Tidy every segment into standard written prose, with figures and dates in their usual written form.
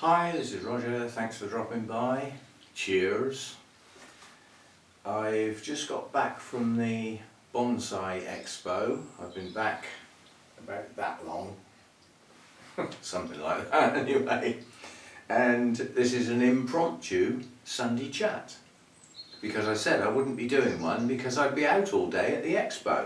Hi, this is Roger, thanks for dropping by. Cheers. I've just got back from the Bonsai Expo. I've been back about that long, something like that anyway. And this is an impromptu Sunday chat. Because I said I wouldn't be doing one because I'd be out all day at the Expo.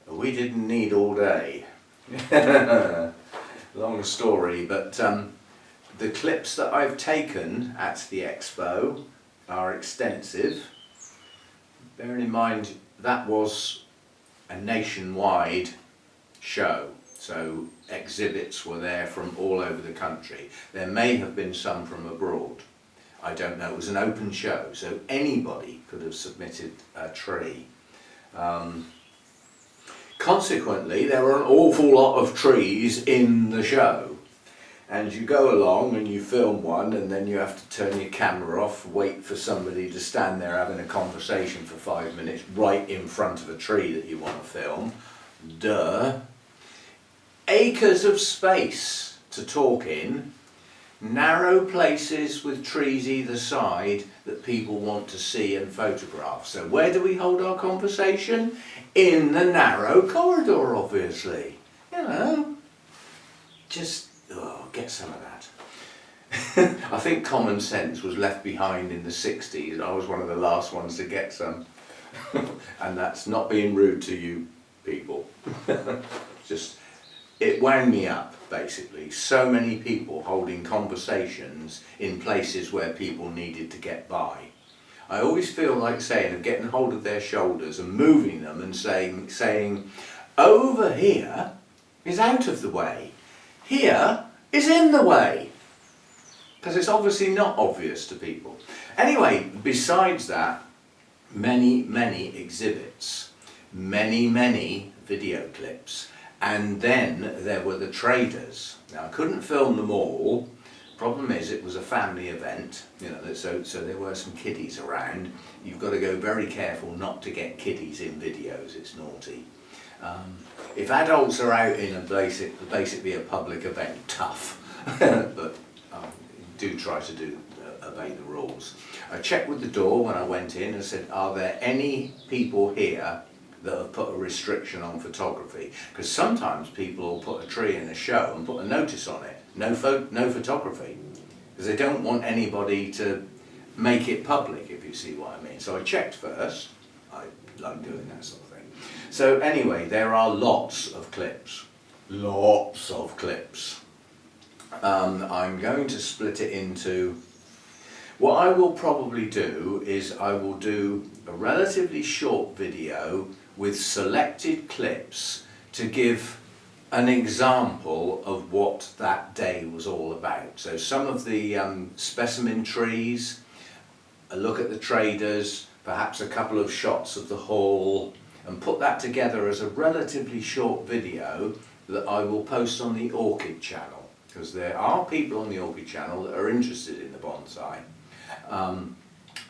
We didn't need all day. Long story, but the clips that I've taken at the Expo are extensive. Bearing in mind that was a nationwide show, so exhibits were there from all over the country. There may have been some from abroad. I don't know, it was an open show, so anybody could have submitted a tree. Consequently, there were an awful lot of trees in the show. And you go along and you film one, and then you have to turn your camera off, wait for somebody to stand there having a conversation for 5 minutes right in front of a tree that you want to film. Duh. Acres of space to talk in, narrow places with trees either side that people want to see and photograph. So where do we hold our conversation? In the narrow corridor, obviously. You know, just get some of that. I think common sense was left behind in the 60s. I was one of the last ones to get some. And that's not being rude to you people. Just, it wound me up, basically. So many people holding conversations in places where people needed to get by. I always feel like saying, of getting hold of their shoulders and moving them and saying, over here is out of the way. Here is in the way. Because it's obviously not obvious to people. Anyway, besides that, many exhibits, many video clips. And then there were the traders. Now I couldn't film them all. Problem is, it was a family event, you know, so there were some kiddies around. You've got to go very careful not to get kiddies in videos, it's naughty. If adults are out in a basically a public event, tough, but do try to obey the rules. I checked with the door when I went in and said, are there any people here that have put a restriction on photography? Because sometimes people will put a tree in a show and put a notice on it, no photography, because they don't want anybody to make it public, if you see what I mean. So I checked first. I like doing that sort of thing. So anyway, there are lots of clips. I'm going to split it into, what I will probably do is I will do a relatively short video with selected clips to give an example of what that day was all about. So some of the specimen trees, a look at the traders, perhaps a couple of shots of the hall, and put that together as a relatively short video that I will post on the Orchid channel, because there are people on the Orchid channel that are interested in the bonsai,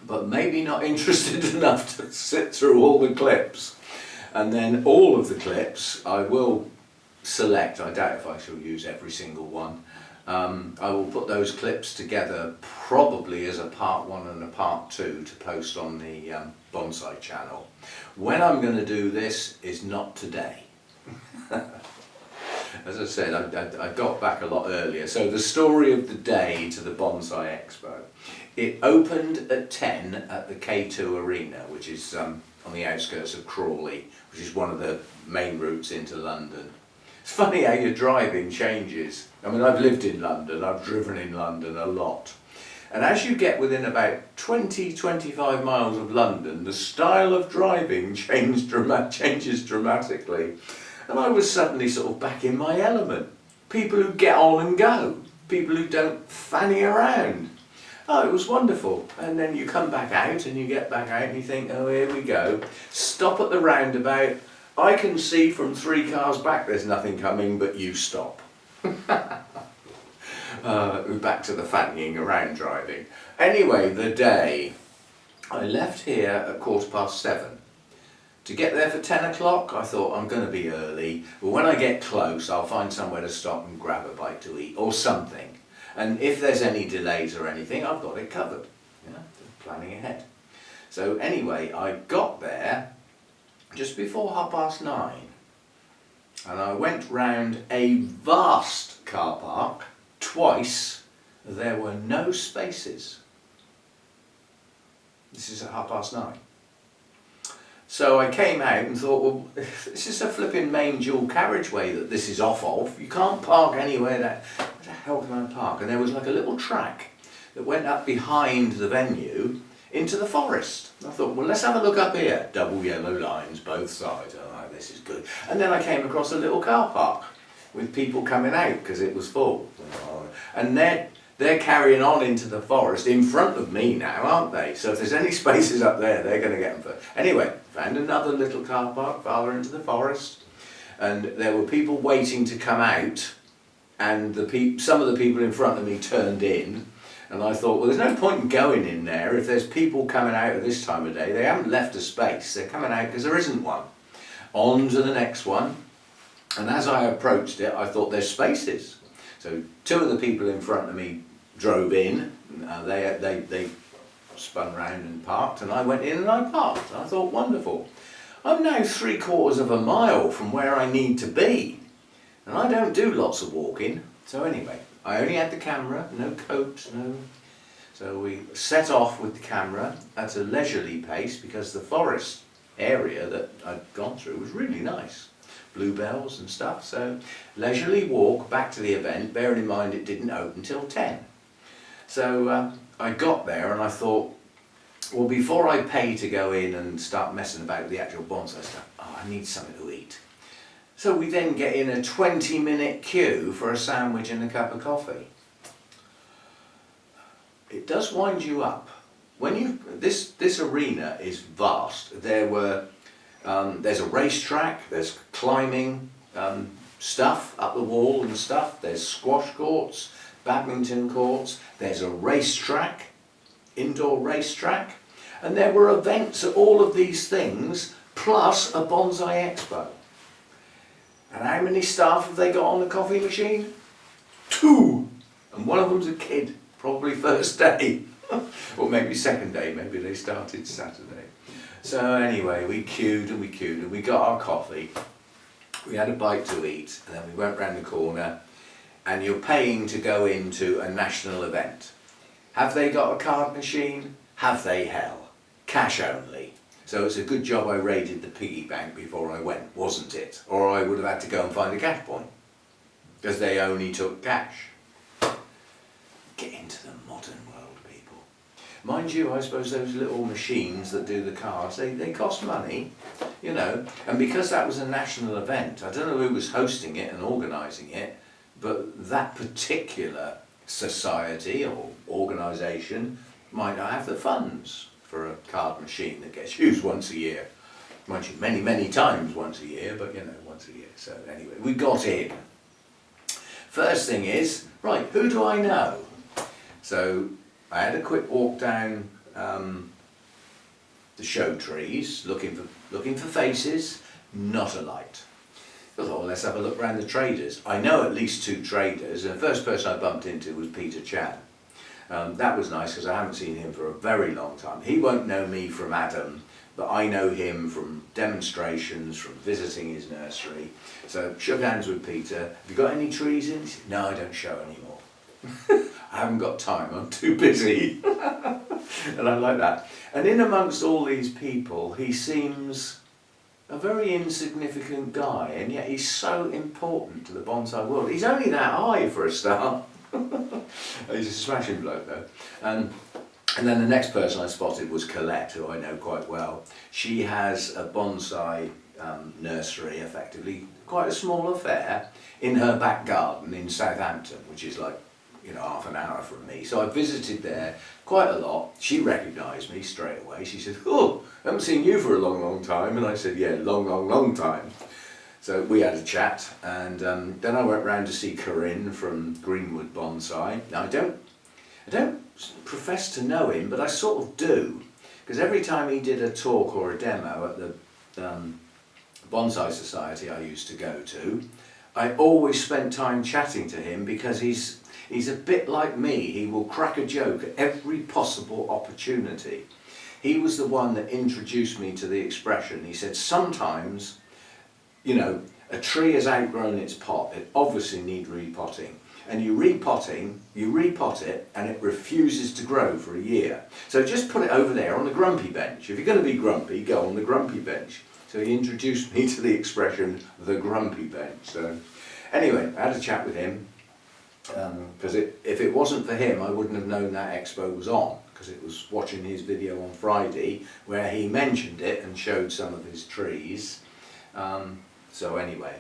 but maybe not interested enough to sit through all the clips. And then all of the clips I will select. I doubt if I shall use every single one. I will put those clips together probably as a part 1 and a part 2 to post on the Bonsai channel. When I'm going to do this is not today. As I said, I got back a lot earlier. So the story of the day to the Bonsai Expo. It opened at 10 at the K2 Arena, which is on the outskirts of Crawley, which is one of the main routes into London. It's funny how your driving changes. I mean, I've lived in London, I've driven in London a lot. And as you get within about 20-25 miles of London, the style of driving changes dramatically. And I was suddenly sort of back in my element. People who get on and go, people who don't fanny around. Oh, it was wonderful. And then you come back out and you get back out and you think, oh, here we go. Stop at the roundabout. I can see from 3 cars back there's nothing coming, but you stop. Back to the fannying around driving. Anyway, the day. I left here at 7:15. To get there for 10 o'clock, I thought I'm going to be early, but when I get close I'll find somewhere to stop and grab a bite to eat or something. And if there's any delays or anything, I've got it covered. Yeah, planning ahead. So anyway, I got there just before 9:30, and I went round a vast car park twice. There were no spaces. This is at 9:30. So I came out and thought, well, this is a flipping main dual carriageway that this is off of. You can't park anywhere. Where the hell can I park? And there was like a little track that went up behind the venue into the forest. I thought, well, let's have a look up here. Double yellow lines, both sides. Oh, this is good. And then I came across a little car park with people coming out because it was full. And they're carrying on into the forest in front of me now, aren't they? So if there's any spaces up there, they're going to get them first. Anyway, found another little car park farther into the forest, and there were people waiting to come out, and some of the people in front of me turned in, and I thought, well, there's no point in going in there if there's people coming out at this time of day. They haven't left a space. They're coming out because there isn't one. On to the next one, and as I approached it, I thought there's spaces. So two of the people in front of me drove in, they spun round and parked, and I went in and I parked. I thought, wonderful. I'm now 3/4 of a mile from where I need to be, and I don't do lots of walking. So anyway, I only had the camera, no coat, no. So we set off with the camera at a leisurely pace because the forest area that I'd gone through was really nice. Bluebells and stuff, so leisurely walk back to the event, bearing in mind it didn't open till 10. So I got there and I thought, well, before I pay to go in and start messing about with the actual bonsai stuff, I need something to eat. So we then get in a 20-minute queue for a sandwich and a cup of coffee. It does wind you up. This arena is vast. There's a racetrack, there's climbing stuff up the wall and stuff, there's squash courts, badminton courts, there's a racetrack, indoor racetrack, and there were events at all of these things, plus a bonsai expo. And how many staff have they got on the coffee machine? 2! And one of them's a kid, probably first day, or maybe second day, maybe they started Saturday. So anyway, we queued and we got our coffee, we had a bite to eat, and then we went round the corner, and you're paying to go into a national event. Have they got a card machine? Have they hell? Cash only. So it's a good job I raided the piggy bank before I went, wasn't it? Or I would have had to go and find a cash point, because they only took cash. Get into the modern world, people. Mind you, I suppose those little machines that do the cards, they cost money, you know, and because that was a national event, I don't know who was hosting it and organising it, but that particular society or organisation might not have the funds for a card machine that gets used once a year. Mind you, many, many times once a year, but you know, once a year. So anyway, we got in. First thing is, right, who do I know? So I had a quick walk down the show trees, looking for faces, not a light. I thought, well, let's have a look around the traders. I know at least 2 traders, and the first person I bumped into was Peter Chan. That was nice because I haven't seen him for a very long time. He won't know me from Adam, but I know him from demonstrations, from visiting his nursery. So shook hands with Peter. Have you got any trees in? He said, no, I don't show anymore. I haven't got time, I'm too busy. And I like that. And in amongst all these people, he seems a very insignificant guy, and yet he's so important to the bonsai world. He's only that high for a start. He's a smashing bloke though. And then the next person I spotted was Colette, who I know quite well. She has a bonsai nursery, effectively, quite a small affair, in her back garden in Southampton, which is like, you know, half an hour from me. So I visited there quite a lot. She recognised me straight away. She said, oh, I haven't seen you for a long, long time. And I said, yeah, long, long, long time. So we had a chat, and then I went round to see Corinne from Greenwood Bonsai. Now I don't profess to know him, but I sort of do, because every time he did a talk or a demo at the Bonsai Society I used to go to, I always spent time chatting to him because he's He's a bit like me. He will crack a joke at every possible opportunity. He was the one that introduced me to the expression. He said, sometimes, you know, a tree has outgrown its pot. It obviously needs repotting. And you repot it, and it refuses to grow for a year. So just put it over there on the grumpy bench. If you're going to be grumpy, go on the grumpy bench. So he introduced me to the expression, the grumpy bench. So anyway, I had a chat with him, because if it wasn't for him, I wouldn't have known that expo was on, because it was watching his video on Friday where he mentioned it and showed some of his trees. So anyway.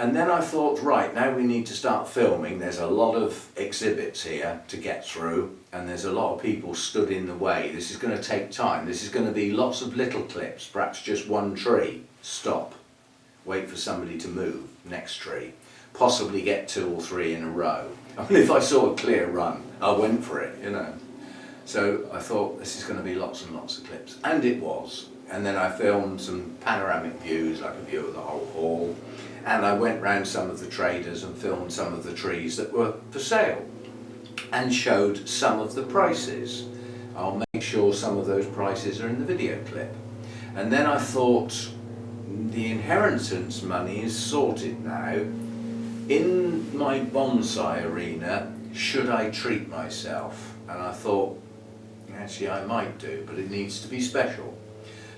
And then I thought, right, now we need to start filming. There's a lot of exhibits here to get through, and there's a lot of people stood in the way. This is going to take time. This is going to be lots of little clips, perhaps just one tree, stop, wait for somebody to move, next tree, possibly get 2 or 3 in a row. I mean, if I saw a clear run, I went for it, you know. So I thought this is going to be lots and lots of clips, and it was. And then I filmed some panoramic views, like a view of the whole hall. And I went round some of the traders and filmed some of the trees that were for sale and showed some of the prices. I'll make sure some of those prices are in the video clip. And then I thought, the inheritance money is sorted now. In my bonsai arena, should I treat myself? And I thought, actually I might do, but it needs to be special.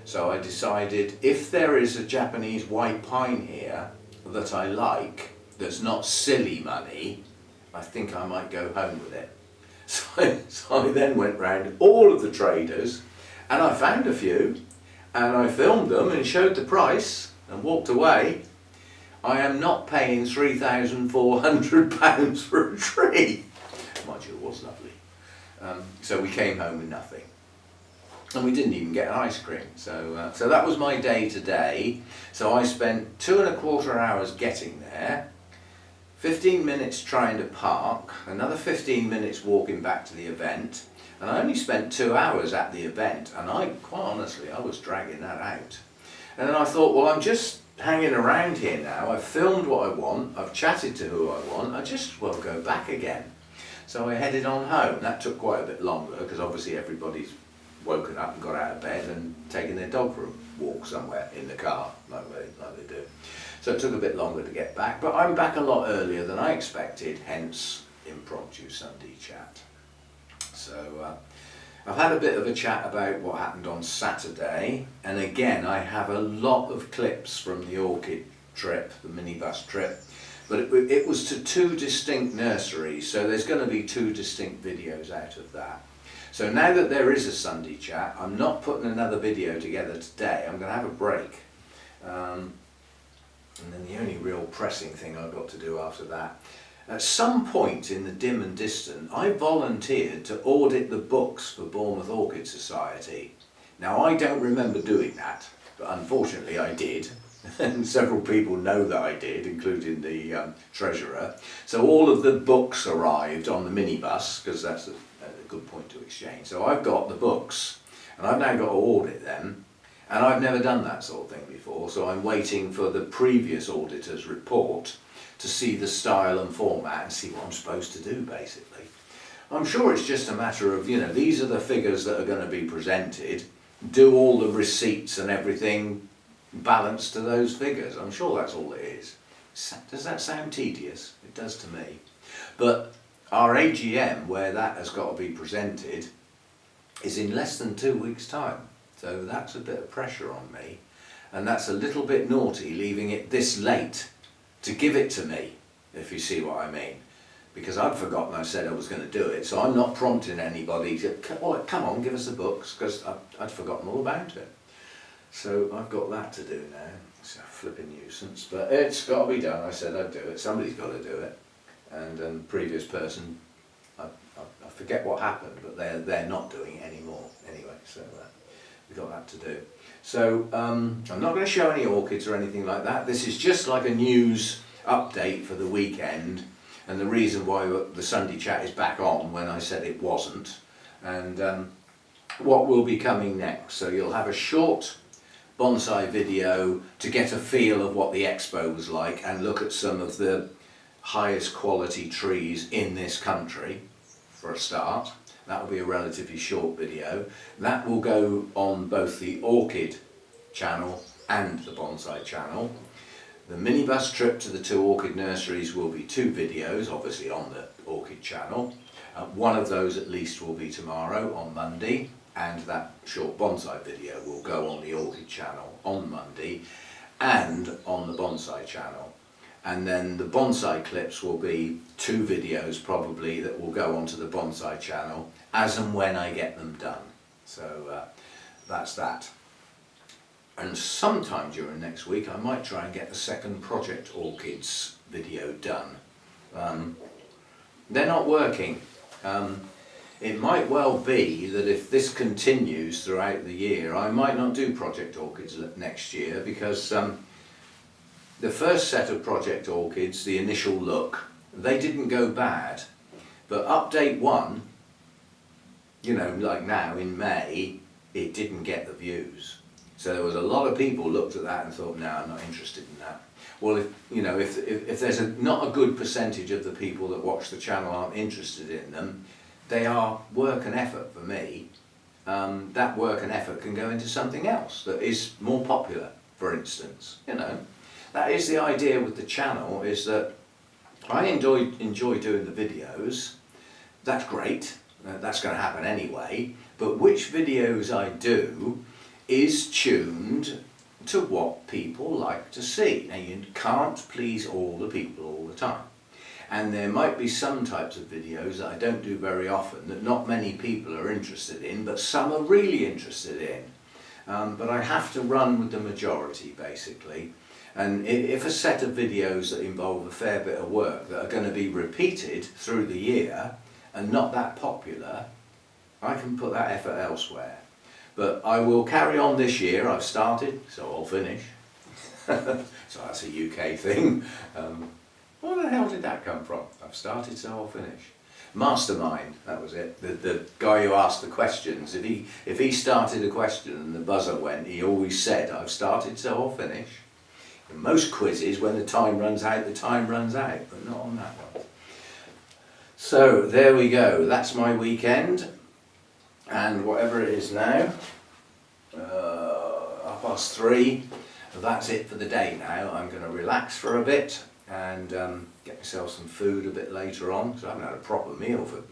So I decided, if there is a Japanese white pine here that I like, that's not silly money, I think I might go home with it. So I then went round all of the traders, and I found a few, and I filmed them and showed the price and walked away. I am not paying £3,400 for a tree. Mind you, it was lovely. So we came home with nothing. And we didn't even get an ice cream. So that was my day today. So I spent 2¼ hours getting there, 15 minutes trying to park, another 15 minutes walking back to the event, and I only spent 2 hours at the event, and quite honestly, I was dragging that out. And then I thought, well, I'm just hanging around here now. I've filmed what I want, I've chatted to who I want, I just will go back again. So I headed on home. That took quite a bit longer, because obviously everybody's woken up and got out of bed and taken their dog for a walk somewhere in the car, like they do. So it took a bit longer to get back, but I'm back a lot earlier than I expected, hence Impromptu Sunday Chat. So I've had a bit of a chat about what happened on Saturday, and again I have a lot of clips from the Orchid trip, the minibus trip, but it was to 2 distinct nurseries, so there's going to be 2 distinct videos out of that. So now that there is a Sunday Chat, I'm not putting another video together today. I'm going to have a break. And then the only real pressing thing I've got to do after that. At some point in the dim and distant, I volunteered to audit the books for Bournemouth Orchid Society. Now, I don't remember doing that, but unfortunately I did. And several people know that I did, including the treasurer. So all of the books arrived on the minibus, because that's a good point to exchange. So I've got the books, and I've now got to audit them, and I've never done that sort of thing before, so I'm waiting for the previous auditor's report to see the style and format and see what I'm supposed to do, basically. I'm sure it's just a matter of, you know, these are the figures that are going to be presented, do all the receipts and everything balance to those figures. I'm sure that's all it is. Does that sound tedious? It does to me. But our AGM, where that has got to be presented, is in less than 2 weeks' time. So that's a bit of pressure on me. And that's a little bit naughty, leaving it this late to give it to me, if you see what I mean. Because I'd forgotten I said I was going to do it, so I'm not prompting anybody to, oh, come on, give us the books, because I'd forgotten all about it. So I've got that to do now. It's a flipping nuisance, but it's got to be done. I said I'd do it. Somebody's got to do it. And the previous person, I forget what happened, but they're not doing it anymore anyway. So we've got that to do. So I'm not going to show any orchids or anything like that. This is just like a news update for the weekend, and the reason why the Sunday Chat is back on when I said it wasn't, and what will be coming next. So you'll have a short bonsai video to get a feel of what the expo was like and look at some of the highest quality trees in this country for a start. That will be a relatively short video. That will go on both the Orchid channel and the Bonsai channel. The minibus trip to the 2 orchid nurseries will be 2 videos, obviously on the Orchid channel. One of those at least will be tomorrow on Monday, and that short bonsai video will go on the Orchid channel on Monday and on the Bonsai channel. And then the bonsai clips will be 2 videos probably that will go onto the Bonsai channel as and when I get them done. So that's that. And sometime during next week I might try and get the second Project Orchids video done. They're not working. It might well be that if this continues throughout the year, I might not do Project Orchids next year, because the first set of Project Orchids, the initial look, they didn't go bad. But update 1, you know, like now in May, it didn't get the views. So there was a lot of people looked at that and thought, no, I'm not interested in that. Well, if there's not a good percentage of the people that watch the channel aren't interested in them, they are work and effort for me. That work and effort can go into something else that is more popular, for instance. You know, that is the idea with the channel, is that I enjoy doing the videos. That's great. That's going to happen anyway. But which videos I do is tuned to what people like to see. Now, you can't please all the people all the time. And there might be some types of videos that I don't do very often that not many people are interested in, but some are really interested in. But I have to run with the majority, basically. And if a set of videos that involve a fair bit of work that are going to be repeated through the year and not that popular, I can put that effort elsewhere. But I will carry on this year. I've started, so I'll finish. So that's a UK thing. Where the hell did that come from? I've started, so I'll finish. Mastermind, that was it. The guy who asked the questions, if he started a question and the buzzer went, he always said, I've started, so I'll finish. In most quizzes, when the time runs out, the time runs out, but not on that one. So there we go. That's my weekend. And whatever it is now, 3:30, that's it for the day now. I'm going to relax for a bit and get myself some food a bit later on, because I haven't had a proper meal for,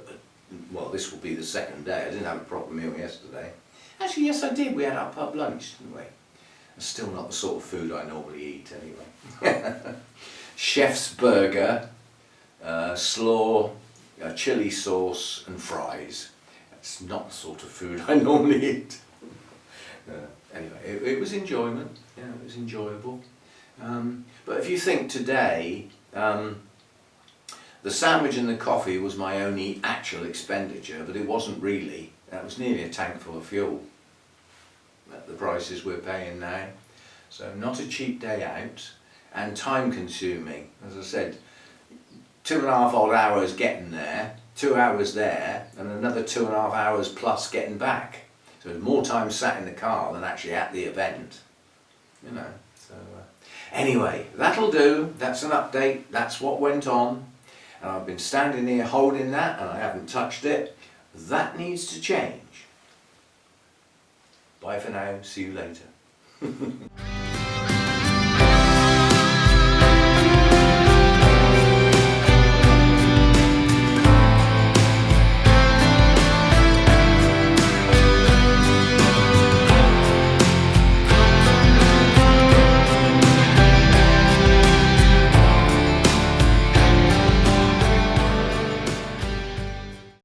well, this will be the second day. I didn't have a proper meal yesterday. Actually, yes I did. We had our pub lunch, didn't we? It's still not the sort of food I normally eat anyway. Chef's burger, slaw, chilli sauce and fries. It's not the sort of food I normally eat. Anyway, it was enjoyment. Yeah, it was enjoyable. But if you think today, the sandwich and the coffee was my only actual expenditure, but it wasn't really. That was nearly a tank full of fuel at the prices we're paying now. So not a cheap day out, and time consuming. As I said, 2.5 odd hours getting there, 2 hours there, and another 2.5 hours plus getting back. So there's more time sat in the car than actually at the event, you know. So anyway, that'll do. That's an update. That's what went on. And I've been standing here holding that and I haven't touched it. That needs to change. Bye for now. See you later.